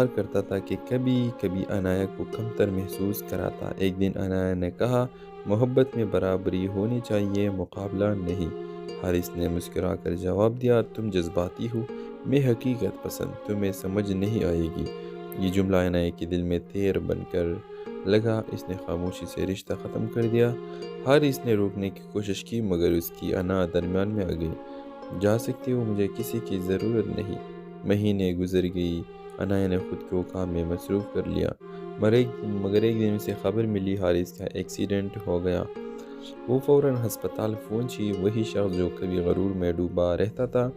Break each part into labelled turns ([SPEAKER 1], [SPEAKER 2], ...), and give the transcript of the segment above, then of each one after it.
[SPEAKER 1] کرتا تھا کہ کبھی کبھی عنایا کو کمتر محسوس کراتا۔ ایک دن عنایا نے کہا، محبت میں برابری ہونی چاہیے، مقابلہ نہیں۔ حارث نے مسکرا کر جواب دیا، تم جذباتی ہو، میں حقیقت پسند، تمہیں سمجھ نہیں آئے گی۔ یہ جملہ عنایا کے دل میں تیر بن کر لگا۔ اس نے خاموشی سے رشتہ ختم کر دیا۔ حارث نے روکنے کی کوشش کی مگر اس کی انا درمیان میں آ گئی۔ جا سکتی ہو، مجھے کسی کی ضرورت نہیں۔ مہینے گزر گئی، عنایا نے خود کو کام میں مصروف کر لیا، مگر ایک دن اسے خبر ملی حارث کا ایکسیڈنٹ ہو گیا۔ وہ فوراً ہسپتال پہنچی۔ وہی شخص جو کبھی غرور میں ڈوبا رہتا تھا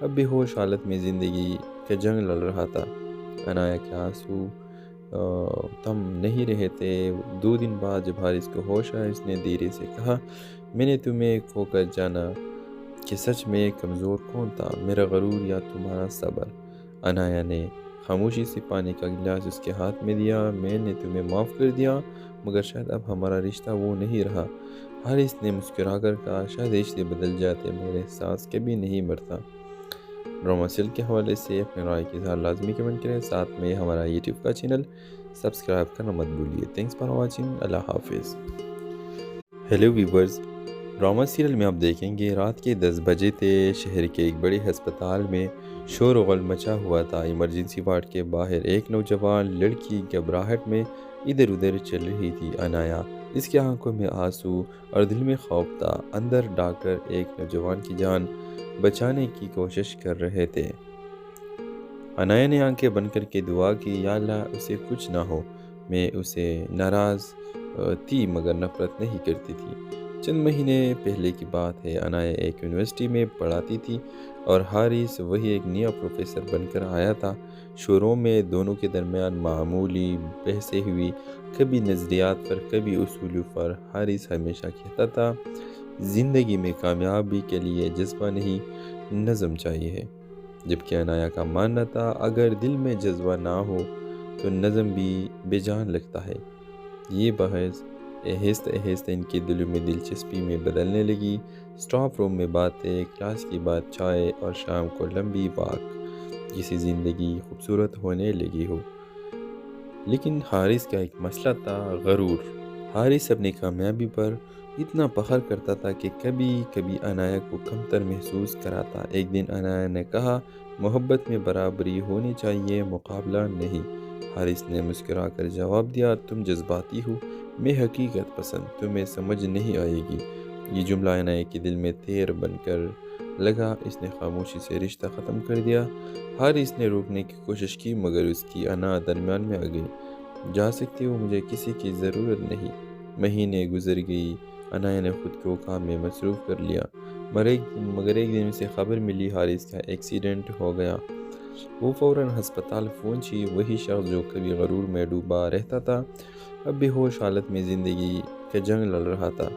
[SPEAKER 1] اب بے ہوش حالت میں زندگی کا جنگ لڑ رہا تھا۔ عنایا کے آنسو تھم نہیں رہے تھے۔ 2 دن بعد جب حارث کو ہوش آیا، اس نے دھیرے سے کہا، میں نے تمہیں کھو کر جانا کہ سچ میں کمزور کون تھا، میرا غرور یا تمہارا صبر؟ عنایا نے خاموشی سے پانی کا گلاس اس کے ہاتھ میں دیا۔ میں نے تمہیں معاف کر دیا مگر شاید اب ہمارا رشتہ وہ نہیں رہا۔ حارث نے مسکرا کر کہا، شاید رشتے بدل جاتے مگر احساس کبھی نہیں مرتا۔ ڈرامہ سیل کے حوالے سے اپنے رائے کے اظہار لازمی کمنٹ کریں، ساتھ میں ہمارا یوٹیوب کا چینل سبسکرائب کرنا مت بھولیے۔ تھینکس فار واچنگ، اللہ حافظ۔ ہیلو ویورز، ڈرامہ سیریل میں آپ دیکھیں گے رات کے 10 بجے تھے۔ شہر کے ایک بڑے ہسپتال میں شور و غل مچا ہوا تھا۔ ایمرجنسی وارڈ کے باہر ایک نوجوان لڑکی گھبراہٹ میں ادھر ادھر چل رہی تھی۔ عنایا، اس کی آنکھوں میں آنسو اور دل میں خوف تھا۔ اندر ڈاکٹر ایک نوجوان کی جان بچانے کی کوشش کر رہے تھے۔ عنایا نے آنکھیں بند کر کے دعا کی، یا اللہ اسے کچھ نہ ہو۔ میں اسے ناراض تھی مگر نفرت نہیں کرتی تھی۔ چند مہینے پہلے کی بات ہے۔ عنایا ایک یونیورسٹی میں پڑھاتی تھی اور حارث وہی ایک نیا پروفیسر بن کر آیا تھا۔ شروع میں دونوں کے درمیان معمولی بحثیں ہوئی، کبھی نظریات پر کبھی اصولوں پر۔ حارث ہمیشہ کہتا تھا، زندگی میں کامیابی کے لیے جذبہ نہیں، نظم چاہیے، جبکہ عنایا کا ماننا تھا اگر دل میں جذبہ نہ ہو تو نظم بھی بے جان لگتا ہے۔ یہ بحث آہستہ آہستہ ان کے دلوں میں دلچسپی میں بدلنے لگی۔ سٹاف روم میں باتیں، کلاس کی بات، چائے اور شام کو لمبی واک، جیسی زندگی خوبصورت ہونے لگی ہو۔ لیکن حارث کا ایک مسئلہ تھا، غرور۔ حارث اپنی کامیابی پر اتنا فخر کرتا تھا کہ کبھی کبھی عنایا کو کمتر محسوس کراتا۔ ایک دن عنایا نے کہا، محبت میں برابری ہونی چاہیے، مقابلہ نہیں۔ حارث نے مسکرا کر جواب دیا، تم جذباتی ہو، میں حقیقت پسند، تمہیں سمجھ نہیں آئے گی۔ یہ جملہ عنایا کے دل میں تیر بن کر لگا۔ اس نے خاموشی سے رشتہ ختم کر دیا۔ حارث نے روکنے کی کوشش کی مگر اس کی انا درمیان میں آ گئی۔ جا سکتی ہو، مجھے کسی کی ضرورت نہیں۔ مہینے گزر گئی، عنایا نے خود کو کام میں مصروف کر لیا، مگر ایک دن اسے خبر ملی حارث کا ایکسیڈنٹ ہو گیا۔ وہ فوراً ہسپتال پہنچی۔ وہی شخص جو کبھی غرور میں ڈوبا رہتا تھا اب بے ہوش حالت میں زندگی کا جنگ لڑ رہا تھا۔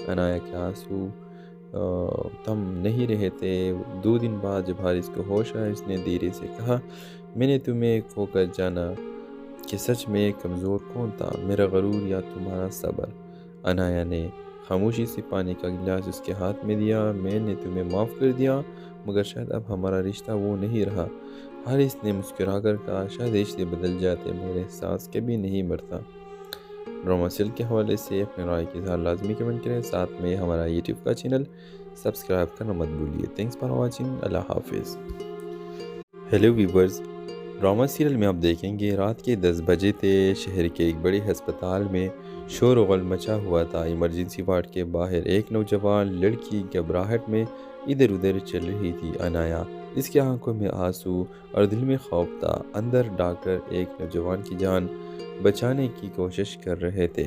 [SPEAKER 1] عنایا کے آنسو تھم نہیں رہے تھے۔ 2 دن بعد جب حارث کو ہوش آیا، اس نے دھیرے سے کہا، میں نے تمہیں کھو کر جانا کہ سچ میں کمزور کون تھا، میرا غرور یا تمہارا صبر؟ عنایا نے خاموشی سے پانی کا گلاس اس کے ہاتھ میں دیا۔ میں نے تمہیں معاف کر دیا مگر شاید اب ہمارا رشتہ وہ نہیں رہا۔ حارث نے مسکرا کر کہا، شاید رشتے بدل جاتے مگر احساس کبھی نہیں مرتا۔ ڈرامہ سیل کے حوالے سے اپنے رائے کے اظہار لازمی کمنٹ کریں، ساتھ میں ہمارا یوٹیوب کا چینل سبسکرائب کرنا مت بھولیے۔ تھینکس فار واچنگ، اللہ حافظ۔ ہیلو ویورز، ڈرامہ سیریل میں آپ دیکھیں گے رات کے 10 بجے تھے۔ شہر کے ایک بڑے ہسپتال میں شور و غل مچا ہوا تھا۔ ایمرجنسی وارڈ کے باہر ایک نوجوان لڑکی گھبراہٹ میں ادھر ادھر چل رہی تھی۔ عنایا، اس کی آنکھوں میں آنسو اور دل میں خوف تھا۔ اندر ڈاکٹر ایک نوجوان کی جان بچانے کی کوشش کر رہے تھے۔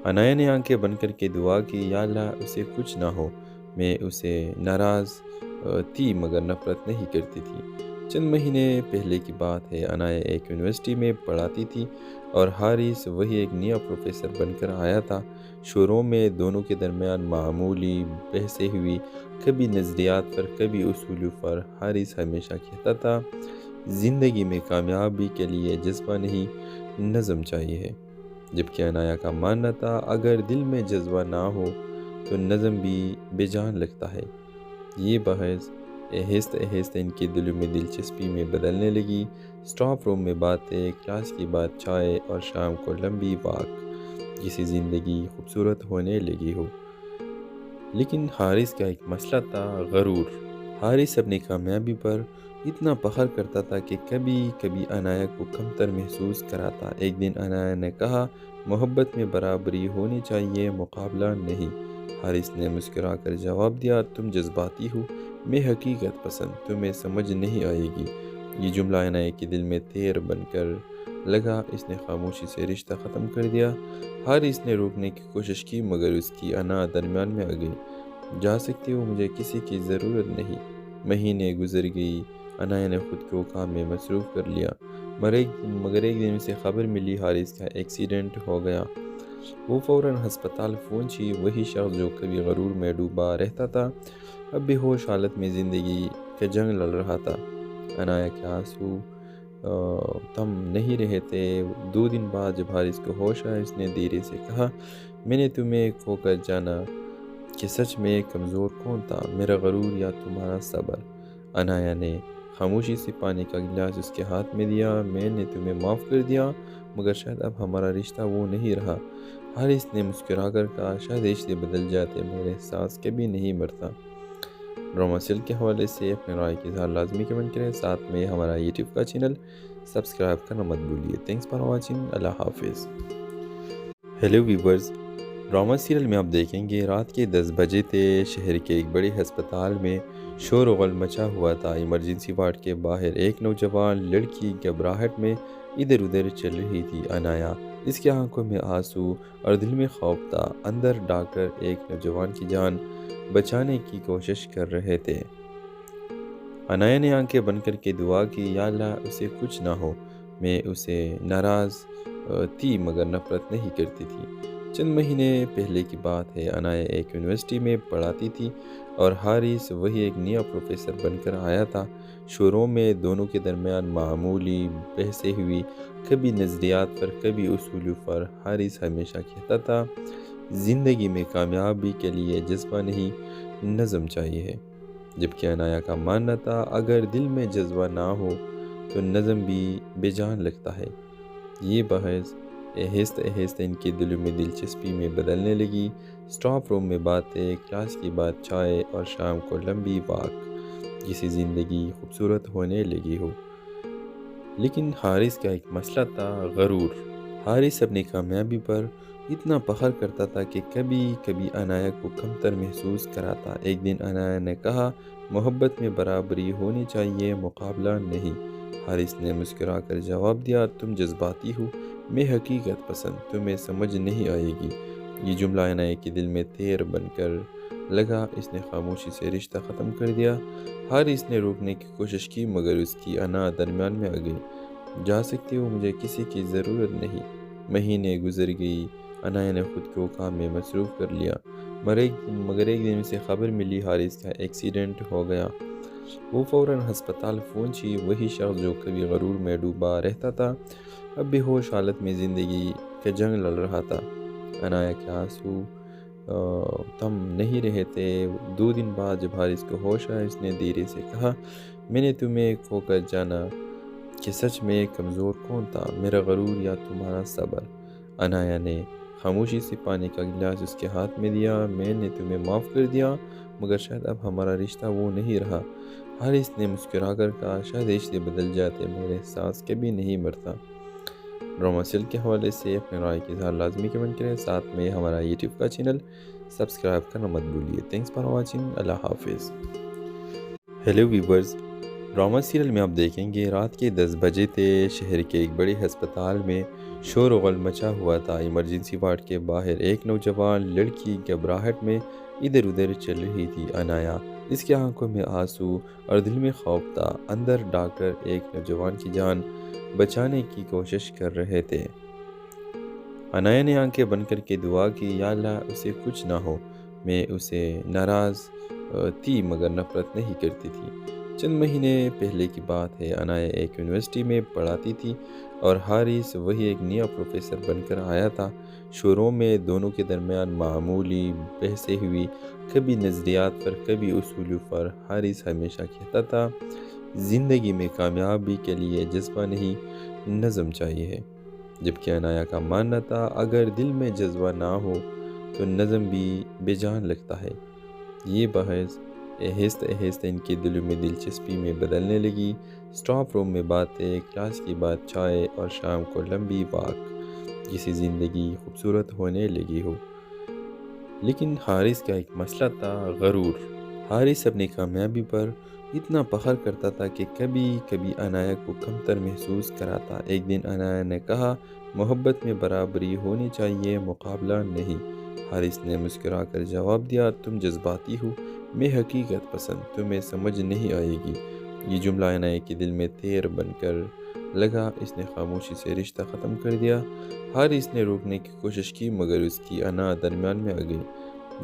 [SPEAKER 1] عنایا نے آنکھیں بند کر کے دعا کی، یا اللہ اسے کچھ نہ ہو۔ میں اسے ناراض تھی مگر نفرت نہیں کرتی تھی۔ چند مہینے پہلے کی بات ہے۔ عنایا ایک یونیورسٹی میں پڑھاتی تھی اور حارث وہی ایک نیا پروفیسر بن کر آیا تھا۔ شروع میں دونوں کے درمیان معمولی بحثیں ہوئی، کبھی نظریات پر کبھی اصولوں پر۔ حارث ہمیشہ کہتا تھا، زندگی میں کامیابی کے لیے جذبہ نہیں، نظم چاہیے، جبکہ عنایا کا ماننا تھا اگر دل میں جذبہ نہ ہو تو نظم بھی بے جان لگتا ہے۔ یہ بحث آہستہ آہستہ ان کے دلوں میں دلچسپی میں بدلنے لگی۔ اسٹاف روم میں باتیں، کلاس کے بعد چائے اور شام کو لمبی واک، جیسی زندگی خوبصورت ہونے لگی ہو۔ لیکن حارث کا ایک مسئلہ تھا، غرور۔ حارث اپنی کامیابی پر اتنا فخر کرتا تھا کہ کبھی کبھی عنایا کو کمتر محسوس کراتا۔ ایک دن عنایا نے کہا، محبت میں برابری ہونی چاہیے، مقابلہ نہیں۔ حارث نے مسکرا کر جواب دیا، تم جذباتی ہو، میں حقیقت پسند، تمہیں سمجھ نہیں آئے گی۔ یہ جملہ عنایا کے دل میں تیر بن کر لگا۔ اس نے خاموشی سے رشتہ ختم کر دیا۔ حارث نے روکنے کی کوشش کی مگر اس کی انا درمیان میں آ گئی۔ جا سکتی ہو، مجھے کسی کی ضرورت نہیں۔ مہینے گزر گئی، عنایا نے خود کو کام میں مصروف کر لیا، مگر ایک دن اسے خبر ملی حارث کا ایکسیڈنٹ ہو گیا۔ وہ فوراً ہسپتال پہنچی۔ وہی شخص جو کبھی غرور میں ڈوبا رہتا تھا، اب بے ہوش حالت میں زندگی کا جنگ لڑ رہا تھا۔ عنایا کے آنسو تھم نہیں رہے تھے۔ 2 دن بعد جب حارث کو ہوش آیا، اس نے دھیرے سے کہا، میں نے تمہیں کھو کر جانا کہ سچ میں کمزور کون تھا، میرا غرور یا تمہارا صبر؟ عنایا نے خاموشی سے پانی کا گلاس اس کے ہاتھ میں دیا۔ میں نے تمہیں معاف کر دیا مگر شاید اب ہمارا رشتہ وہ نہیں رہا۔ حارث نے مسکرا کر کہا، شاید رشتے بدل جاتے مگر احساس کبھی نہیں مرتا۔ ڈرامہ سیل کے حوالے سے اپنے رائے کے اظہار لازمی کمنٹ کریں، ساتھ میں ہمارا یوٹیوب کا چینل سبسکرائب کرنا مت بھولیے۔ تھینکس فار واچنگ، اللہ حافظ۔ ہیلو ویورز، ڈرامہ سیریل میں آپ دیکھیں گے رات کے 10 بجے تھے۔ شہر کے ایک بڑے ہسپتال میں شور و غل مچا ہوا تھا۔ ایمرجنسی وارڈ کے باہر ایک نوجوان لڑکی گھبراہٹ میں ادھر ادھر چل رہی تھی۔ عنایا، اس کی آنکھوں میں آنسو اور دل میں خوف تھا۔ اندر ڈاکٹر ایک نوجوان کی جان بچانے کی کوشش کر رہے تھے۔ عنایا نے آنکھیں بند کر کے دعا کی، یا اللہ اسے کچھ نہ ہو۔ میں اسے ناراض تھی مگر نفرت نہیں کرتی تھی۔ چند مہینے پہلے کی بات ہے، عنایا ایک یونیورسٹی میں پڑھاتی تھی اور حارث وہی ایک نیا پروفیسر بن کر آیا تھا۔ شروع میں دونوں کے درمیان معمولی بحثیں ہوئی، کبھی نظریات پر، کبھی اصولوں پر۔ حارث ہمیشہ کہتا تھا، زندگی میں کامیابی کے لیے جذبہ نہیں، نظم چاہیے ہے، جبکہ عنایا کا ماننا تھا اگر دل میں جذبہ نہ ہو تو نظم بھی بے جان لگتا ہے۔ یہ بحث آہستہ آہستہ ان کے دلوں میں دلچسپی میں بدلنے لگی۔ اسٹاف روم میں باتیں، کلاس کے بعد چائے اور شام کو لمبی واک، جیسی زندگی خوبصورت ہونے لگی ہو۔ لیکن حارث کا ایک مسئلہ تھا، غرور۔ حارث اپنی کامیابی پر اتنا فخر کرتا تھا کہ کبھی کبھی عنایا کو کمتر محسوس کراتا۔ ایک دن عنایا نے کہا، محبت میں برابری ہونی چاہیے، مقابلہ نہیں۔ حارث نے مسکرا کر جواب دیا، تم جذباتی ہو، میں حقیقت پسند، تمہیں سمجھ نہیں آئے گی۔ یہ جملہ عنایا کے دل میں تیر بن کر لگا۔ اس نے خاموشی سے رشتہ ختم کر دیا۔ حارث نے روکنے کی کوشش کی مگر اس کی انا درمیان میں آ گئی۔ جا سکتی ہو، مجھے کسی کی ضرورت نہیں۔ مہینے گزر گئی، عنایا نے خود کو کام میں مصروف کر لیا، مگر ایک دن اسے خبر ملی حارث کا ایکسیڈنٹ ہو گیا۔ وہ فوراً ہسپتال پہنچی۔ وہی شخص جو کبھی غرور میں ڈوبا رہتا تھا، اب بے ہوش حالت میں زندگی کا جنگ لڑ رہا تھا۔ عنایا کے آنسو تھم نہیں رہے تھے۔ 2 دن بعد جب حارث کو ہوش آیا، اس نے دھیرے سے کہا، میں نے تمہیں کھو کر جانا کہ سچ میں کمزور کون تھا، میرا غرور یا تمہارا صبر؟ عنایا نے خاموشی سے پانی کا گلاس اس کے ہاتھ میں دیا۔ میں نے تمہیں معاف کر دیا مگر شاید اب ہمارا رشتہ وہ نہیں رہا۔ حارث نے مسکرا کر کہا، شاید رشتے بدل جاتے مگر احساس کبھی نہیں مرتا۔ ڈرامہ سیل کے حوالے سے اپنے رائے کے اظہار لازمی کمنٹ کریں، ساتھ میں ہمارا یوٹیوب کا چینل سبسکرائب کرنا مت بھولیے۔ تھینکس فار واچنگ، اللہ حافظ۔ ہیلو ویورز، ڈرامہ سیریل میں آپ دیکھیں گے رات کے 10 بجے تھے۔ شہر کے ایک بڑے ہسپتال میں شور و غل مچا ہوا تھا۔ ایمرجنسی وارڈ کے باہر ایک نوجوان لڑکی گھبراہٹ میں ادھر ادھر چل رہی تھی۔ عنایا، اس کی آنکھوں میں آنسو اور دل میں خوف تھا۔ اندر ڈاکٹر ایک نوجوان کی جان بچانے کی کوشش کر رہے تھے۔ عنایا نے آنکھیں بند کر کے دعا کی، یا اللہ اسے کچھ نہ ہو۔ میں اسے ناراض تھی مگر نفرت نہیں کرتی تھی۔ چند مہینے پہلے کی بات ہے، انایا ایک یونیورسٹی میں پڑھاتی تھی اور حارث وہی ایک نیا پروفیسر بن کر آیا تھا۔ شروع میں دونوں کے درمیان معمولی بحثیں ہوئی، کبھی نظریات پر کبھی اصولوں پر۔ حارث ہمیشہ کہتا تھا زندگی میں کامیابی کے لیے جذبہ نہیں، نظم چاہیے، جبکہ انایا کا ماننا تھا اگر دل میں جذبہ نہ ہو تو نظم بھی بے جان لگتا ہے۔ یہ بحث آہستہ آہستہ ان کے دلوں میں دلچسپی میں بدلنے لگی۔ اسٹاف روم میں باتیں، کلاس کی بات، چائے اور شام کو لمبی واک، جیسی زندگی خوبصورت ہونے لگی ہو۔ لیکن حارث کا ایک مسئلہ تھا، غرور۔ حارث اپنی کامیابی پر اتنا فخر کرتا تھا کہ کبھی کبھی انایا کو کمتر محسوس کراتا۔ ایک دن انایا نے کہا محبت میں برابری ہونی چاہیے، مقابلہ نہیں۔ حارث نے مسکرا کر جواب دیا تم جذباتی ہو، میں حقیقت پسند، تمہیں سمجھ نہیں آئے گی۔ یہ جملہ انایا کے دل میں تیر بن کر لگا، اس نے خاموشی سے رشتہ ختم کر دیا۔ حارث نے روکنے کی کوشش کی مگر اس کی انا درمیان میں آ گئی۔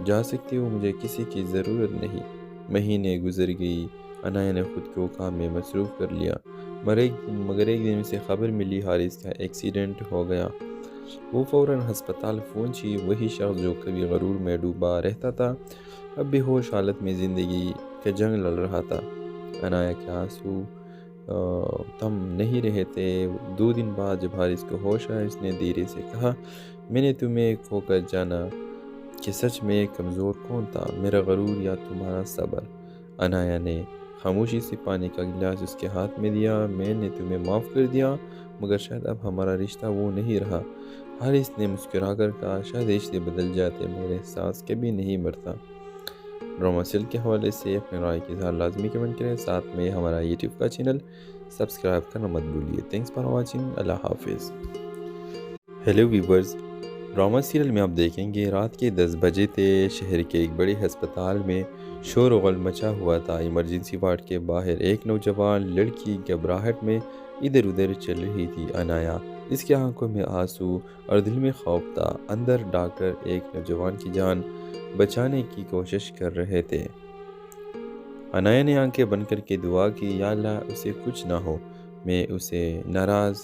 [SPEAKER 1] جا سکتے ہو، مجھے کسی کی ضرورت نہیں۔ مہینے گزر گئی، انایا نے خود کو کام میں مصروف کر لیا، مگر ایک دن اسے خبر ملی حارث کا ایکسیڈنٹ ہو گیا۔ وہ فوراً ہسپتال پہنچی۔ وہی شخص جو کبھی غرور میں ڈوبا رہتا تھا اب بے ہوش حالت میں زندگی کا جنگ لڑ رہا تھا۔ انایا کے آنسو تھم نہیں رہے تھے۔ 2 دن بعد جب حارث کو ہوش آیا، اس نے دھیرے سے کہا میں نے تمہیں کھو کر جانا کہ سچ میں کمزور کون تھا، میرا غرور یا تمہارا صبر؟ انایا نے خاموشی سے پانی کا گلاس اس کے ہاتھ میں دیا۔ میں نے تمہیں معاف کر دیا مگر شاید اب ہمارا رشتہ وہ نہیں رہا۔ حارث نے مسکرا کر کہا شاید رشتے بدل جاتے مگر احساس کبھی نہیں مرتا۔ ڈرامہ سیریل کے حوالے سے اپنے رائے کے اظہار لازمی کمنٹ کریں، ساتھ میں ہمارا یوٹیوب کا چینل سبسکرائب کرنا مت بھولیے۔ تھینکس فار واچنگ، اللہ حافظ۔ ہیلو ویورز، ڈرامہ سیریل میں آپ دیکھیں گے رات کے 10 بجے تھے۔ شہر کے ایک بڑے ہسپتال میں شور و غل مچا ہوا تھا۔ ایمرجنسی وارڈ کے باہر ایک نوجوان لڑکی گھبراہٹ میں ادھر ادھر چل رہی تھی۔ انایا، اس کی آنکھوں میں آنسو اور دل میں خوف تھا۔ اندر ڈاکٹر ایک نوجوان کی جان بچانے کی کوشش کر رہے تھے۔ انایا نے آنکھیں بند کر کے دعا کی، یا اللہ اسے کچھ نہ ہو۔ میں اسے ناراض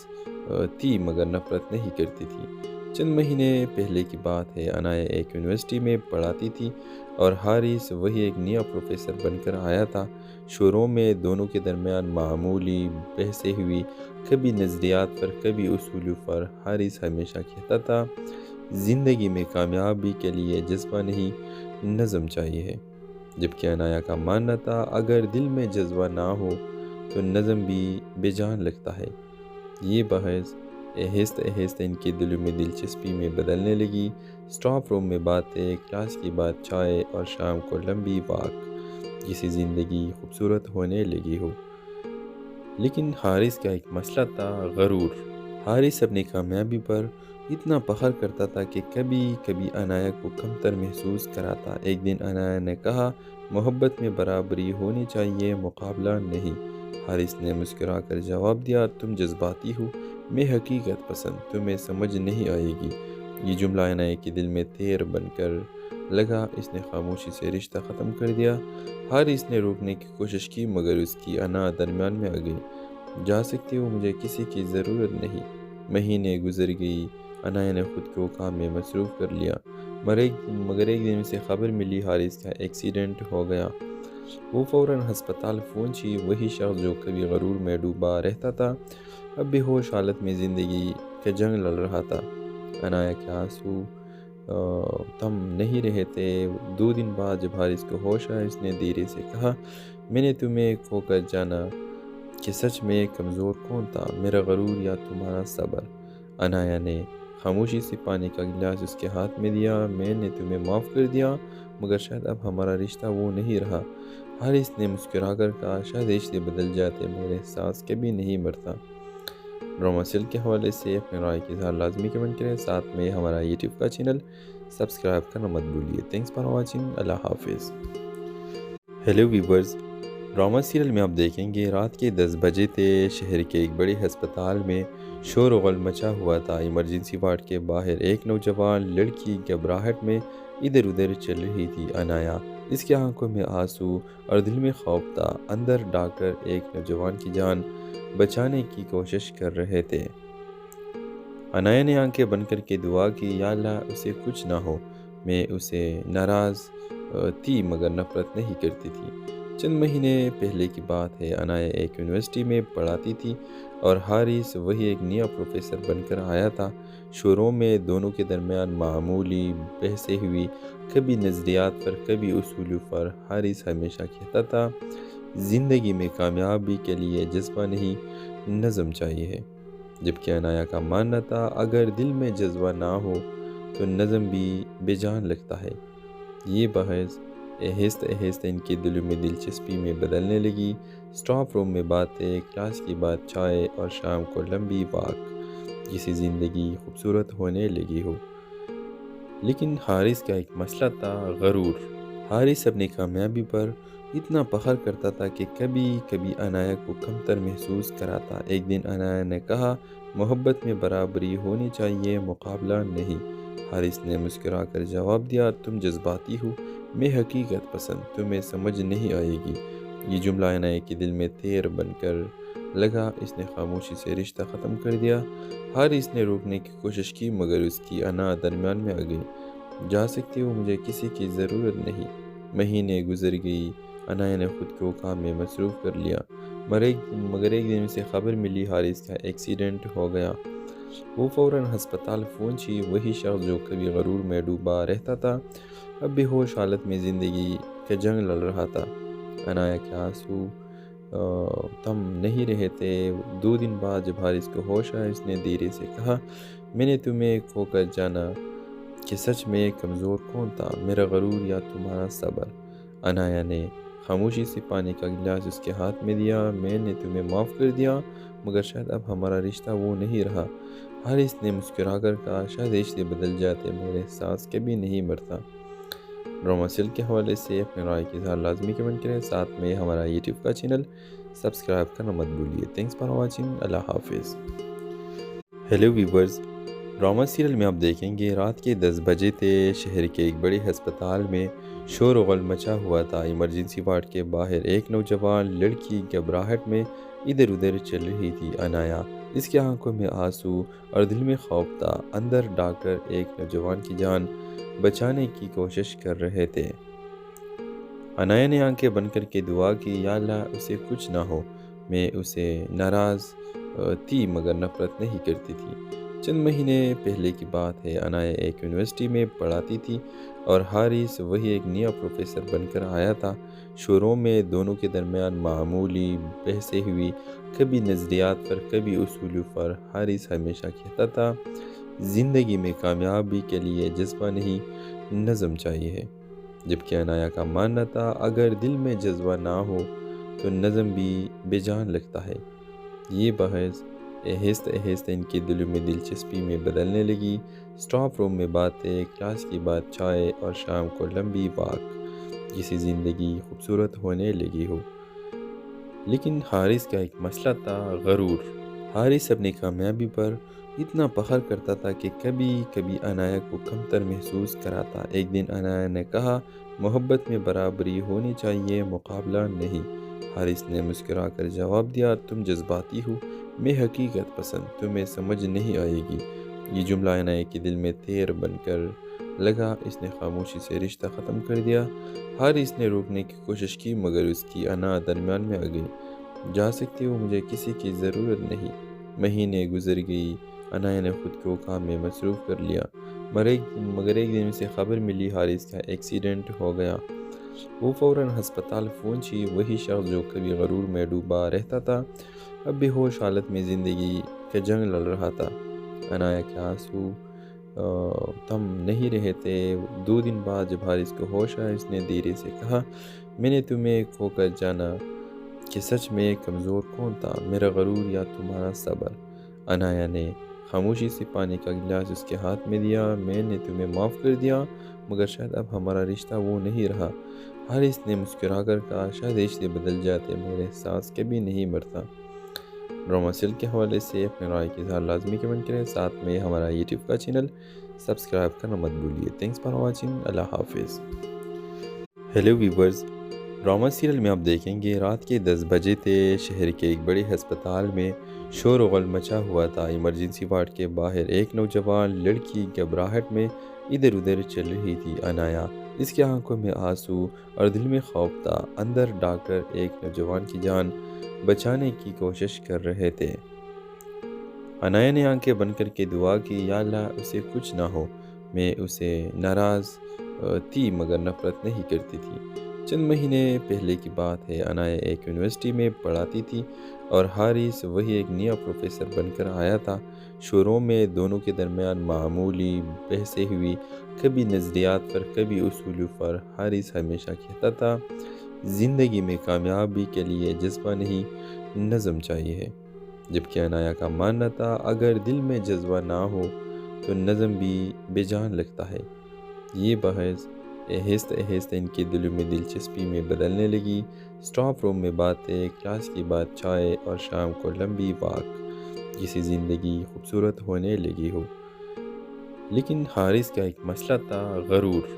[SPEAKER 1] تھی مگر نفرت نہیں کرتی تھی۔ چند مہینے پہلے کی بات ہے، انایا ایک یونیورسٹی میں پڑھاتی تھی اور حارث وہی ایک نیا پروفیسر بن کر آیا تھا۔ شروع میں دونوں کے درمیان معمولی بحثیں ہوئی، کبھی نظریات پر کبھی اصولوں پر۔ حارث ہمیشہ کہتا تھا زندگی میں کامیابی کے لیے جذبہ نہیں، نظم چاہیے، جبکہ انایا کا ماننا تھا اگر دل میں جذبہ نہ ہو تو نظم بھی بے جان لگتا ہے۔ یہ بحث آہستہ آہستہ ان کے دلوں میں دلچسپی میں بدلنے لگی۔ اسٹاف روم میں باتیں، کلاس کی بات، چائے اور شام کو لمبی واک، جیسی زندگی خوبصورت ہونے لگی ہو۔ لیکن حارث کا ایک مسئلہ تھا، غرور۔ حارث اپنی کامیابی پر اتنا فخر کرتا تھا کہ کبھی کبھی انایا کو کمتر محسوس کراتا۔ ایک دن انایا نے کہا محبت میں برابری ہونی چاہیے، مقابلہ نہیں۔ حارث نے مسکرا کر جواب دیا تم جذباتی ہو، میں حقیقت پسند، تمہیں سمجھ نہیں آئے گی۔ یہ جملہ انایا کے دل میں تیر بن کر لگا، اس نے خاموشی سے رشتہ ختم کر دیا۔ حارث نے روکنے کی کوشش کی مگر اس کی انا درمیان میں آ گئی۔ جا سکتے ہو، مجھے کسی کی ضرورت نہیں۔ مہینے گزر گئی، انایا نے خود کو کام میں مصروف کر لیا، مگر ایک دن اسے خبر ملی حارث کا ایکسیڈنٹ ہو گیا۔ وہ فوراً ہسپتال پہنچی۔ وہی شخص جو کبھی غرور میں ڈوبا رہتا تھا اب بے ہوش حالت میں زندگی کا جنگ لڑ رہا تھا۔ انایا کے آنسو تھم نہیں رہے تھے۔ 2 دن بعد جب حارث کو ہوش آیا، اس نے دھیرے سے کہا میں نے تمہیں کھو کر جانا کہ سچ میں کمزور کون تھا، میرا غرور یا تمہارا صبر؟ انایا نے خاموشی سے پانی کا گلاس اس کے ہاتھ میں دیا۔ میں نے تمہیں معاف کر دیا مگر شاید اب ہمارا رشتہ وہ نہیں رہا۔ حارث نے مسکرا کر کہا شاید رشتے بدل جاتے مگر احساس کبھی نہیں مرتا۔ ڈرامہ سیریل کے حوالے سے اپنے رائے کے اظہار لازمی کمنٹ کریں، ساتھ میں ہمارا یوٹیوب کا چینل سبسکرائب کرنا مت بھولیے۔ تھینکس فار واچنگ، اللہ حافظ۔ ہیلو ویورز، ڈرامہ سیریل میں آپ دیکھیں گے رات کے 10 بجے تھے۔ شہر کے ایک بڑے ہسپتال میں شور و غل مچا ہوا تھا۔ ایمرجنسی وارڈ کے باہر ایک نوجوان لڑکی گھبراہٹ میں ادھر ادھر چل رہی تھی۔ انایا، اس کی آنکھوں میں آنسو اور دل میں خوف تھا۔ اندر ڈاکٹر ایک نوجوان کی جان بچانے کی کوشش کر رہے تھے۔ عنایا نے آنکھیں بند کر کے دعا کی، یا اللہ اسے کچھ نہ ہو۔ میں اسے ناراض تھی مگر نفرت نہیں کرتی تھی۔ چند مہینے پہلے کی بات ہے، عنایا ایک یونیورسٹی میں پڑھاتی تھی اور حارث وہی ایک نیا پروفیسر بن کر آیا تھا۔ شروع میں دونوں کے درمیان معمولی بحثیں ہوئی، کبھی نظریات پر کبھی اصولوں پر۔ حارث ہمیشہ کہتا تھا زندگی میں کامیابی کے لیے جذبہ نہیں، نظم چاہیے، جبکہ عنایا کا ماننا تھا اگر دل میں جذبہ نہ ہو تو نظم بھی بے جان لگتا ہے۔ یہ بحث آہستہ آہستہ ان کے دلوں میں دلچسپی میں بدلنے لگی۔ اسٹاف روم میں باتیں، کلاس کی بات چائے اور شام کو لمبی واک، جیسی زندگی خوبصورت ہونے لگی ہو۔ لیکن حارث کا ایک مسئلہ تھا، غرور۔ حارث اپنی کامیابی پر اتنا فخر کرتا تھا کہ کبھی کبھی عنایا کو کمتر محسوس کراتا۔ ایک دن عنایا نے کہا محبت میں برابری ہونی چاہیے، مقابلہ نہیں۔ حارث نے مسکرا کر جواب دیا، تم جذباتی ہو، میں حقیقت پسند، تمہیں سمجھ نہیں آئے گی۔ یہ جملہ عنایا کے دل میں تیر بن کر لگا۔ اس نے خاموشی سے رشتہ ختم کر دیا۔ حارث نے روکنے کی کوشش کی مگر اس کی انا درمیان میں آ گئی۔ جا سکتی ہو، مجھے کسی کی ضرورت نہیں۔ مہینے گزر گئی، عنایا نے خود کو کام میں مصروف کر لیا، مگر ایک دن اسے خبر ملی حارث کا ایکسیڈنٹ ہو گیا۔ وہ فوراً ہسپتال پہنچی۔ وہی شخص جو کبھی غرور میں ڈوبا رہتا تھا اب بے ہوش حالت میں زندگی کا جنگ لڑ رہا تھا۔ عنایا کے آنسو تھم نہیں رہے تھے۔ 2 دن بعد جب حارث کو ہوش آیا، اس نے دھیرے سے کہا، میں نے تمہیں کھو کر جانا کہ سچ میں کمزور کون تھا، میرا غرور یا تمہارا صبر؟ عنایا نے خاموشی سے پانی کا گلاس اس کے ہاتھ میں دیا، میں نے تمہیں معاف کر دیا مگر شاید اب ہمارا رشتہ وہ نہیں رہا۔ حارث نے مسکرا کر کہا، شاید رشتے بدل جاتے مگر احساس کبھی نہیں مرتا۔ ڈرامہ سیل کے حوالے سے اپنے رائے کے اظہار لازمی کمنٹ کریں، ساتھ میں ہمارا یوٹیوب کا چینل سبسکرائب کرنا مت بھولیے۔ تھینکس فار واچنگ، اللہ حافظ۔ ہیلو ویورز، ڈرامہ سیریل میں آپ دیکھیں گے رات کے 10 بجے تھے۔ شہر کے ایک بڑے ہسپتال میں شور و غل مچا ہوا تھا۔ ایمرجنسی وارڈ کے باہر ایک نوجوان لڑکی گھبراہٹ میں ادھر ادھر چل رہی تھی۔ عنایا، اس کی آنکھوں میں آنسو اور دل میں خوف تھا۔ اندر ڈاکٹر ایک نوجوان کی جان بچانے کی کوشش کر رہے تھے۔ عنایا نے آنکھیں بند کر کے دعا کی، یا اللہ اسے کچھ نہ ہو۔ میں اسے ناراض تھی مگر نفرت نہیں کرتی تھی۔ چند مہینے پہلے کی بات ہے، عنایا ایک یونیورسٹی میں پڑھاتی تھی اور حارث وہی ایک نیا پروفیسر بن کر آیا تھا۔ شروع میں دونوں کے درمیان معمولی بحثیں ہوئی، کبھی نظریات پر کبھی اصولوں پر۔ حارث ہمیشہ کہتا تھا زندگی میں کامیابی کے لیے جذبہ نہیں، نظم چاہیے، جبکہ عنایا کا ماننا تھا اگر دل میں جذبہ نہ ہو تو نظم بھی بے جان لگتا ہے۔ یہ بحث آہستہ آہستہ ان کے دلوں میں دلچسپی میں بدلنے لگی۔ اسٹاف روم میں باتیں، کلاس کی بات چائے اور شام کو لمبی واک، جیسی زندگی خوبصورت ہونے لگی ہو۔ لیکن حارث کا ایک مسئلہ تھا، غرور۔ حارث اپنی کامیابی پر اتنا فخر کرتا تھا کہ کبھی کبھی عنایا کو کمتر محسوس کراتا۔ ایک دن عنایا نے کہا محبت میں برابری ہونی چاہیے، مقابلہ نہیں۔ حارث نے مسکرا کر جواب دیا، تم جذباتی ہو، میں حقیقت پسند، تمہیں سمجھ نہیں آئے گی۔ یہ جملہ عنایا کے دل میں تیر بن کر لگا۔ اس نے خاموشی سے رشتہ ختم کر دیا۔ حارث نے روکنے کی کوشش کی مگر اس کی انا درمیان میں آ گئی۔ جا سکتی ہو، مجھے کسی کی ضرورت نہیں۔ مہینے گزر گئی، عنایا نے خود کو کام میں مصروف کر لیا، مگر ایک دن اسے خبر ملی حارث کا ایکسیڈنٹ ہو گیا۔ وہ فوراً ہسپتال پہنچی۔ وہی شخص جو کبھی غرور میں ڈوبا رہتا تھا اب بے ہوش حالت میں زندگی کا جنگ لڑ رہا تھا۔ عنایا کے آنسو تھم نہیں رہے تھے۔ 2 دن بعد جب حارث کو ہوش آیا، اس نے دھیرے سے کہا، میں نے تمہیں کھو کر جانا کہ سچ میں کمزور کون تھا، میرا غرور یا تمہارا صبر؟ عنایا نے خاموشی سے پانی کا گلاس اس کے ہاتھ میں دیا، میں نے تمہیں معاف کر دیا مگر شاید اب ہمارا رشتہ وہ نہیں رہا۔ حارث نے مسکرا کر کہا، شاید رشتے بدل جاتے مگر احساس کبھی نہیں مرتا۔ ڈرامہ سیل کے حوالے سے اپنے رائے کے اظہار لازمی کمنٹ کریں، ساتھ میں ہمارا یوٹیوب کا چینل سبسکرائب کرنا مت بھولیے۔ تھینکس فار واچنگ، اللہ حافظ۔ ہیلو ویورز، ڈرامہ سیریل میں آپ دیکھیں گے رات کے 10 بجے تھے۔ شہر کے ایک بڑے ہسپتال میں شور و غل مچا ہوا تھا۔ ایمرجنسی وارڈ کے باہر ایک نوجوان لڑکی گھبراہٹ میں ادھر ادھر چل رہی تھی۔ انایا، اس کی آنکھوں میں آنسو اور دل میں خوف تھا۔ اندر ڈاکٹر ایک نوجوان کی جان بچانے کی کوشش کر رہے تھے۔ انایا نے آنکھیں بند کر کے دعا کی، یا اللہ اسے کچھ نہ ہو۔ میں اسے ناراض تھی مگر نفرت نہیں کرتی تھی۔ چند مہینے پہلے کی بات ہے، انایا ایک یونیورسٹی میں پڑھاتی تھی اور حارث وہی ایک نیا پروفیسر بن کر آیا تھا۔ شروع میں دونوں کے درمیان معمولی بحثیں ہوئی، کبھی نظریات پر کبھی اصولوں پر۔ حارث ہمیشہ کہتا تھا زندگی میں کامیابی کے لیے جذبہ نہیں، نظم چاہیے ہے، جبکہ انایا کا ماننا تھا اگر دل میں جذبہ نہ ہو تو نظم بھی بے جان لگتا ہے۔ یہ بحث آہستہ آہستہ ان کے دلوں میں دلچسپی میں بدلنے لگی۔ اسٹاف روم میں باتیں، کلاس کی بات، چائے اور شام کو لمبی واک، جیسی زندگی خوبصورت ہونے لگی ہو۔ لیکن حارث کا ایک مسئلہ تھا، غرور۔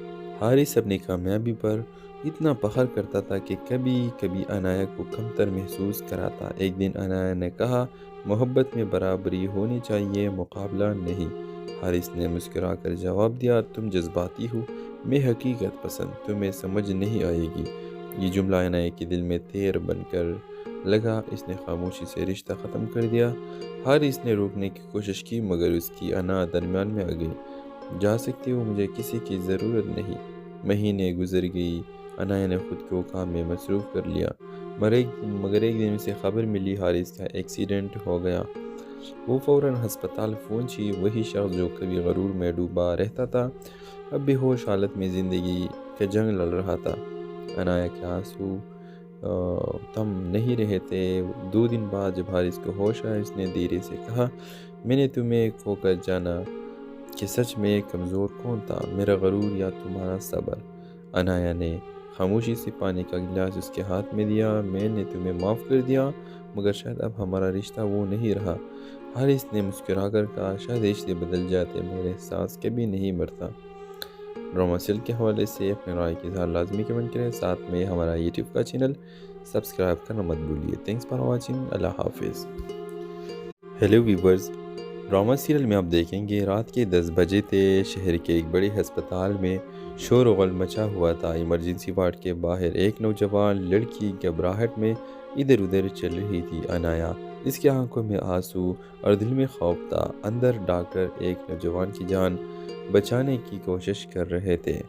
[SPEAKER 1] حارث اپنی کامیابی پر اتنا فخر کرتا تھا کہ کبھی کبھی انایا کو کمتر محسوس کراتا۔ ایک دن انایا نے کہا، محبت میں برابری ہونی چاہیے، مقابلہ نہیں۔ حارث نے مسکرا کر جواب دیا، تم جذباتی ہو، میں حقیقت پسند، تمہیں سمجھ نہیں آئے گی۔ یہ جملہ انایا کے دل میں تیر بن کر لگا۔ اس نے خاموشی سے رشتہ ختم کر دیا۔ حارث نے روکنے کی کوشش کی مگر اس کی انا درمیان میں آ گئی۔ جا سکتی ہو، مجھے کسی کی ضرورت نہیں۔ مہینے گزر گئی، انایا نے خود کو کام میں مصروف کر لیا، مگر ایک دن اسے خبر ملی حارث کا ایکسیڈنٹ ہو گیا۔ وہ فوراً ہسپتال پہنچی۔ وہی شخص جو کبھی غرور میں ڈوبا رہتا تھا، اب بے ہوش حالت میں زندگی کا جنگ لڑ رہا تھا۔ انایا کے آنسو تھم نہیں رہے تھے۔ 2 دن بعد جب حارث کو ہوش آیا، اس نے دھیرے سے کہا، میں نے تمہیں کھو کر جانا کہ سچ میں کمزور کون تھا، میرا غرور یا تمہارا صبر؟ انایا نے خاموشی سے پانی کا گلاس اس کے ہاتھ میں دیا، میں نے تمہیں معاف کر دیا مگر شاید اب ہمارا رشتہ وہ نہیں رہا۔ حارث نے مسکرا کر کہا، شاید رشتے بدل جاتے مگر احساس کبھی نہیں مرتا۔ ڈرامہ سیریل کے حوالے سے اپنے رائے کی اظہار لازمی کمنٹ کریں، ساتھ میں ہمارا یوٹیوب کا چینل سبسکرائب کرنا مت بھولیے۔ تھینکس فار واچنگ، اللہ حافظ۔ ہیلو ویورز، ڈرامہ سیریل میں آپ دیکھیں گے رات کے 10 بجے تھے۔ شہر کے ایک بڑے ہسپتال میں شور و غل مچا ہوا تھا۔ ایمرجنسی وارڈ کے باہر ایک نوجوان لڑکی گھبراہٹ میں ادھر ادھر چل رہی تھی۔ انایا، اس کی آنکھوں میں آنسو اور دل میں خوف تھا۔ اندر ڈاکٹر ایک نوجوان کی جان بچانے کی کوشش کر رہے تھے۔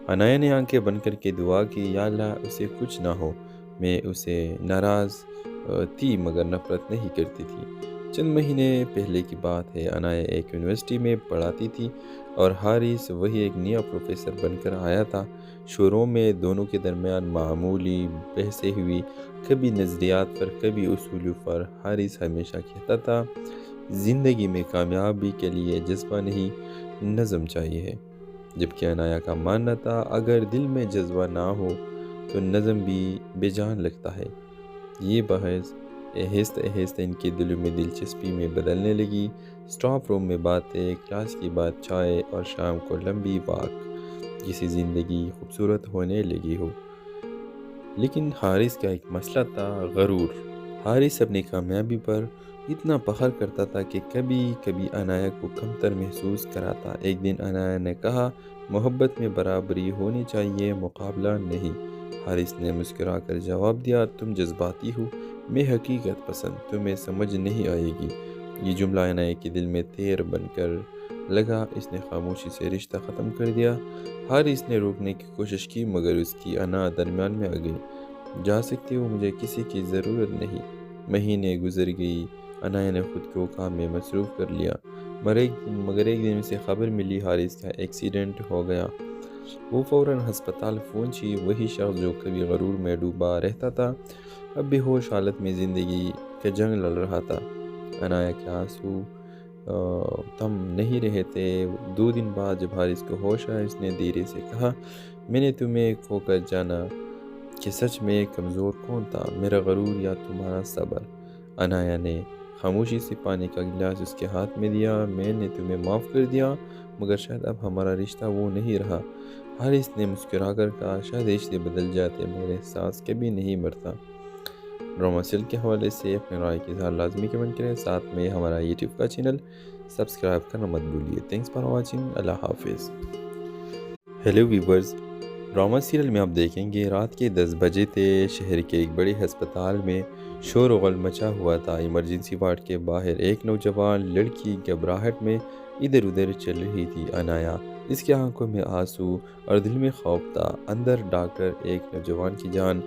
[SPEAKER 1] انایا نے آنکھیں بند کر کے دعا کی، یا اللہ اسے کچھ نہ ہو۔ میں اسے ناراض تھی مگر نفرت نہیں کرتی تھی۔ چند مہینے پہلے کی بات ہے، انایا ایک یونیورسٹی میں پڑھاتی تھی اور حارث وہی ایک نیا پروفیسر بن کر آیا تھا۔ شروع میں دونوں کے درمیان معمولی بحثیں ہوئی، کبھی نظریات پر کبھی اصولوں پر۔ حارث ہمیشہ کہتا تھا زندگی میں کامیابی کے لیے جذبہ نہیں، نظم چاہیے ہے، جبکہ انایا کا ماننا تھا اگر دل میں جذبہ نہ ہو تو نظم بھی بے جان لگتا ہے۔ یہ بحث آہستہ آہستہ ان کے دلوں میں دلچسپی میں بدلنے لگی۔ اسٹاف روم میں باتیں، کلاس کی بات، چائے اور شام کو لمبی واک، جیسی زندگی خوبصورت ہونے لگی ہو۔ لیکن حارث کا ایک مسئلہ تھا، غرور۔ حارث اپنی کامیابی پر اتنا فخر کرتا تھا کہ کبھی کبھی انایا کو کمتر محسوس کراتا۔ ایک دن انایا نے کہا، محبت میں برابری ہونی چاہیے، مقابلہ نہیں۔ حارث نے مسکرا کر جواب دیا، تم جذباتی ہو، میں حقیقت پسند، تمہیں سمجھ نہیں آئے گی۔ یہ جملہ انایا کے دل میں تیر بن کر لگا۔ اس نے خاموشی سے رشتہ ختم کر دیا۔ حارث نے روکنے کی کوشش کی مگر اس کی انا درمیان میں آ گئی۔ جا سکتی ہو، مجھے کسی کی ضرورت نہیں۔ مہینے گزر گئی، انایا نے خود کو کام میں مصروف کر لیا، مگر ایک دن اسے خبر ملی حارث کا ایکسیڈنٹ ہو گیا۔ وہ فوراً ہسپتال پہنچی۔ وہی شخص جو کبھی غرور میں ڈوبا رہتا تھا، اب بے ہوش حالت میں زندگی کا جنگ لڑ رہا تھا۔ انایا کے آنسو تھم نہیں رہے تھے۔ 2 دن بعد جب حارث کو ہوش آیا، اس نے دھیرے سے کہا، میں نے تمہیں کھو کر جانا کہ سچ میں کمزور کون تھا، میرا غرور یا تمہارا صبر؟ انایا نے خاموشی سے پانی کا گلاس اس کے ہاتھ میں دیا، میں نے تمہیں معاف کر دیا مگر شاید اب ہمارا رشتہ وہ نہیں رہا۔ حارث نے مسکرا کر کہا، شاید رشتے بدل جاتے مگر احساس کبھی نہیں مرتا۔ ڈرامہ سیریل کے حوالے سے اپنے رائے کے اظہار لازمی کمنٹ کریں، ساتھ میں ہمارا یوٹیوب کا چینل سبسکرائب کرنا مت بھولیے۔ تھینکس فار واچنگ، اللہ حافظ۔ ہیلو ویورز، ڈرامہ سیریل میں آپ دیکھیں گے رات کے 10 بجے تھے، شہر کے ایک بڑے ہسپتال میں شور و غل مچا ہوا تھا۔ ایمرجنسی وارڈ کے باہر ایک نوجوان لڑکی گھبراہٹ میں ادھر ادھر چل رہی تھی۔ انایا، اس کی آنکھوں میں آنسو اور دل میں خوف تھا۔ اندر ڈاکٹر ایک نوجوان کی جان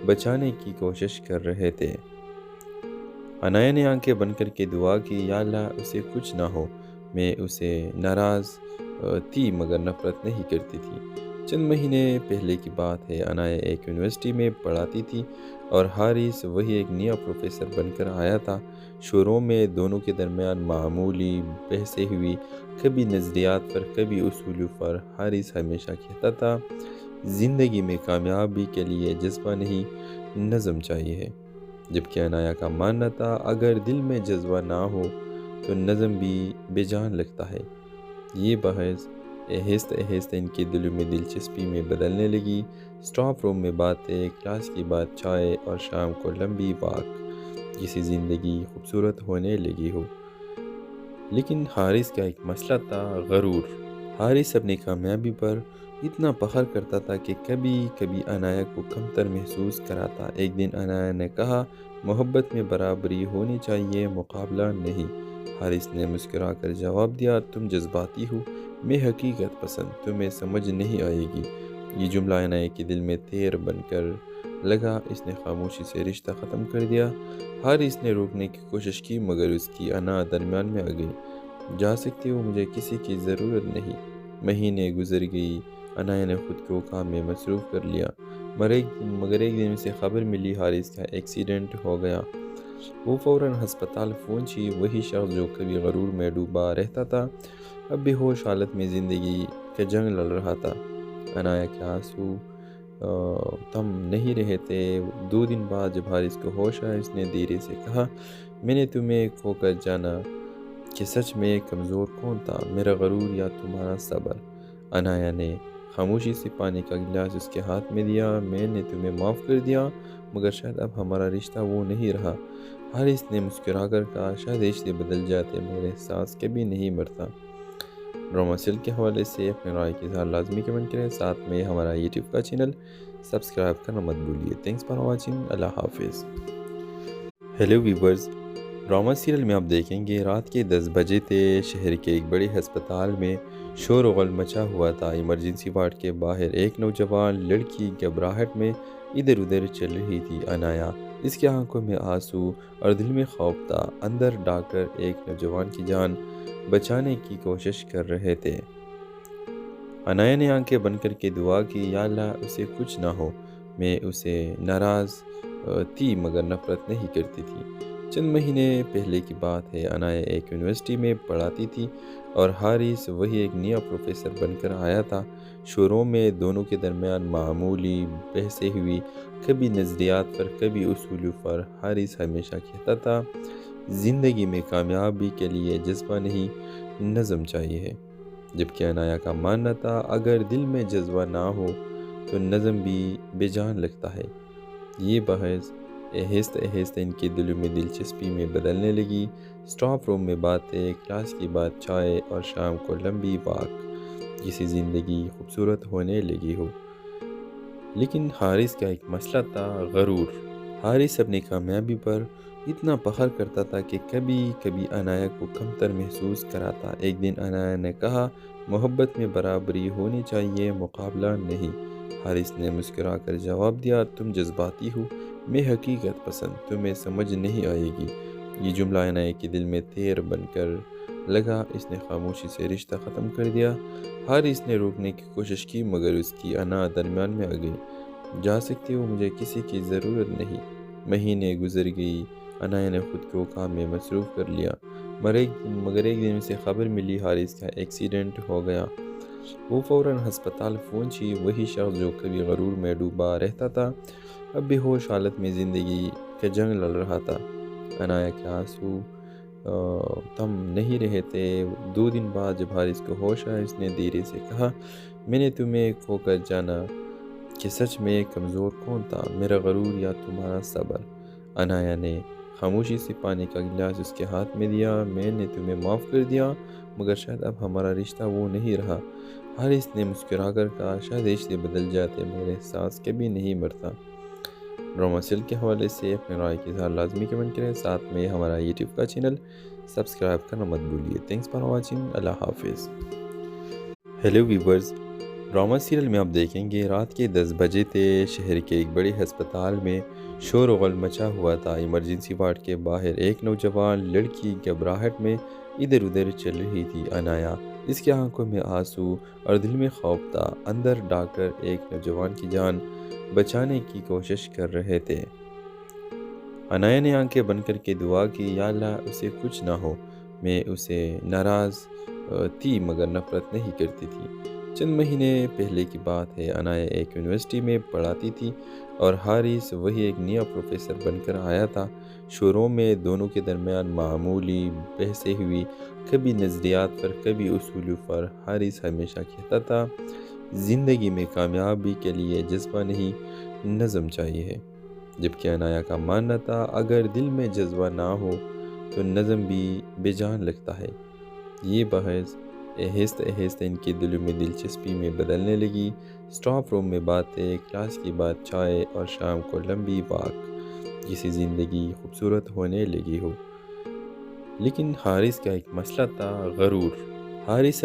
[SPEAKER 1] بچانے کی کوشش کر رہے تھے۔ انایا نے آنکھیں بند کر کے دعا کی، یا اللہ اسے کچھ نہ ہو۔ میں اسے ناراض تھی مگر نفرت نہیں کرتی تھی۔ چند مہینے پہلے کی بات ہے، انایا ایک یونیورسٹی میں پڑھاتی تھی اور حارث وہی ایک نیا پروفیسر بن کر آیا تھا۔ شروع میں دونوں کے درمیان معمولی بحثیں ہوئی، کبھی نظریات پر کبھی اصولوں پر۔ حارث ہمیشہ کہتا تھا، زندگی میں کامیابی کے لیے جذبہ نہیں، نظم چاہیے، جبکہ انایا کا ماننا تھا اگر دل میں جذبہ نہ ہو تو نظم بھی بے جان لگتا ہے۔ یہ بحث آہستہ آہستہ ان کے دلوں میں دلچسپی میں بدلنے لگی۔ اسٹاف روم میں باتیں، کلاس کے بعد چائے اور شام کو لمبی واک، جیسی زندگی خوبصورت ہونے لگی ہو۔ لیکن حارث کا ایک مسئلہ تھا، غرور۔ حارث اپنی کامیابی پر اتنا فخر کرتا تھا کہ کبھی کبھی انایا کو کمتر محسوس کراتا۔ ایک دن انایا نے کہا، محبت میں برابری ہونی چاہیے، مقابلہ نہیں۔ حارث نے مسکرا کر جواب دیا، تم جذباتی ہو، میں حقیقت پسند، تمہیں سمجھ نہیں آئے گی۔ یہ جملہ انایا کے دل میں تیر بن کر لگا۔ اس نے خاموشی سے رشتہ ختم کر دیا۔ حارث نے روکنے کی کوشش کی مگر اس کی انا درمیان میں آ گئی۔ جا سکتے ہو، مجھے کسی کی ضرورت نہیں۔ مہینے گزر گئی، انایا نے خود کو کام میں مصروف کر لیا، مگر ایک دن اسے خبر ملی حارث کا ایکسیڈنٹ ہو گیا۔ وہ فوراً ہسپتال پہنچی۔ وہی شخص جو کبھی غرور میں ڈوبا رہتا تھا، اب بے ہوش حالت میں زندگی کا جنگ لڑ رہا تھا۔ انایا کے آنسو تھم نہیں رہے تھے۔ 2 دن بعد جب حارث کو ہوش آیا، اس نے دھیرے سے کہا، میں نے تمہیں کھو کر جانا کہ سچ میں کمزور کون تھا، میرا غرور یا تمہارا صبر؟ انایا نے خاموشی سے پانی کا گلاس اس کے ہاتھ میں دیا۔ میں نے تمہیں معاف کر دیا مگر شاید اب ہمارا رشتہ وہ نہیں رہا۔ حارث نے مسکرا کر کہا، شاید رشتے بدل جاتے مگر احساس کبھی نہیں مرتا۔ ڈرامہ سیریل کے حوالے سے اپنے رائے کے اظہار لازمی کمنٹ کریں، ساتھ میں ہمارا یوٹیوب کا چینل سبسکرائب کرنا مت بھولیے۔ تھینکس فار واچنگ، اللہ حافظ۔ ہیلو ویورز، ڈرامہ سیریل میں آپ دیکھیں گے رات کے 10 بجے تھے، شہر کے ایک بڑے ہسپتال میں شور و غل مچا ہوا تھا۔ ایمرجنسی وارڈ کے باہر ایک نوجوان لڑکی گھبراہٹ میں ادھر ادھر چل رہی تھی۔ انایا، اس کی آنکھوں میں آنسو اور دل میں خوف تھا۔ اندر ڈاکٹر ایک نوجوان کی جان بچانے کی کوشش کر رہے تھے۔ انایا نے آنکھیں بند کر کے دعا کی، یا اللہ اسے کچھ نہ ہو۔ میں اسے ناراض تھی مگر نفرت نہیں کرتی تھی۔ چند مہینے پہلے کی بات ہے، انایا ایک یونیورسٹی میں پڑھاتی تھی اور حارث وہی ایک نیا پروفیسر بن کر آیا تھا۔ شروع میں دونوں کے درمیان معمولی بحثیں ہوئی، کبھی نظریات پر کبھی اصولوں پر۔ حارث ہمیشہ کہتا تھا، زندگی میں کامیابی کے لیے جذبہ نہیں، نظم چاہیے، جبکہ انایا کا ماننا تھا اگر دل میں جذبہ نہ ہو تو نظم بھی بے جان لگتا ہے۔ یہ بحث آہستہ آہستہ ان کے دلوں میں دلچسپی میں بدلنے لگی۔ اسٹاف روم میں باتیں، کلاس کے بعد چائے اور شام کو لمبی واک، جیسی زندگی خوبصورت ہونے لگی ہو۔ لیکن حارث کا ایک مسئلہ تھا، غرور۔ حارث اپنی کامیابی پر اتنا فخر کرتا تھا کہ کبھی کبھی انایا کو کمتر محسوس کراتا۔ ایک دن انایا نے کہا، محبت میں برابری ہونی چاہیے، مقابلہ نہیں۔ حارث نے مسکرا کر جواب دیا، تم جذباتی ہو، میں حقیقت پسند، تمہیں سمجھ نہیں آئے گی۔ یہ جملہ انایا کے دل میں تیر بن کر لگا۔ اس نے خاموشی سے رشتہ ختم کر دیا۔ حارث نے روکنے کی کوشش کی مگر اس کی انا درمیان میں آ گئی۔ جا سکتے ہو، مجھے کسی کی ضرورت نہیں۔ مہینے گزر گئی، انایا نے خود کو کام میں مصروف کر لیا، مگر ایک دن اسے خبر ملی حارث کا ایکسیڈنٹ ہو گیا۔ وہ فوراً ہسپتال پہنچی۔ وہی شخص جو کبھی غرور میں ڈوبا رہتا تھا، اب بے ہوش حالت میں زندگی کا جنگ لڑ رہا تھا۔ انایا کے آنسو تم نہیں رہے تھے۔ 2 دن بعد جب حارث کو ہوش آیا، اس نے دھیرے سے کہا، میں نے تمہیں کھو کر جانا کہ سچ میں کمزور کون تھا، میرا غرور یا تمہارا صبر؟ عنایا نے خاموشی سے پانی کا گلاس اس کے ہاتھ میں دیا۔ میں نے تمہیں معاف کر دیا، مگر شاید اب ہمارا رشتہ وہ نہیں رہا۔ حارث نے مسکرا کر کہا، شاید رشتے بدل جاتے مگر احساس کبھی نہیں مرتا۔ ڈرامہ سیریل کے حوالے سے اپنے رائے کے اظہار لازمی کمنٹ کریں، ساتھ میں ہمارا یوٹیوب کا چینل سبسکرائب کرنا مت بھولیے۔ تھینکس فار واچنگ، اللہ حافظ۔ ہیلو ویورز، ڈرامہ سیریل میں آپ دیکھیں گے رات کے 10 بجے تھے۔ شہر کے ایک بڑے ہسپتال میں شور و غل مچا ہوا تھا۔ ایمرجنسی وارڈ کے باہر ایک نوجوان لڑکی گھبراہٹ میں ادھر ادھر چل رہی تھی۔ عنایا، اس کی آنکھوں میں آنسو اور دل میں خوف تھا۔ اندر ڈاکٹر ایک نوجوان کی جان بچانے کی کوشش کر رہے تھے۔ عنایا نے آنکھیں بند کر کے دعا کی، یا اللہ اسے کچھ نہ ہو۔ میں اسے ناراض تھی مگر نفرت نہیں کرتی تھی۔ چند مہینے پہلے کی بات ہے، عنایا ایک یونیورسٹی میں پڑھاتی تھی اور حارث وہی ایک نیا پروفیسر بن کر آیا تھا۔ شروع میں دونوں کے درمیان معمولی بحثیں ہوئی، کبھی نظریات پر کبھی اصولوں پر۔ حارث ہمیشہ کہتا تھا، زندگی میں کامیابی کے لیے جذبہ نہیں، نظم چاہیے، جبکہ عنایا کا ماننا تھا اگر دل میں جذبہ نہ ہو تو نظم بھی بے جان لگتا ہے۔ یہ بحث آہستہ آہستہ ان کے دلوں میں دلچسپی میں بدلنے لگی۔ اسٹاف روم میں باتیں، کلاس کی بات، چائے اور شام کو لمبی واک، جیسی زندگی خوبصورت ہونے لگی ہو۔ لیکن حارث کا ایک مسئلہ تھا، غرور۔ حارث اپنے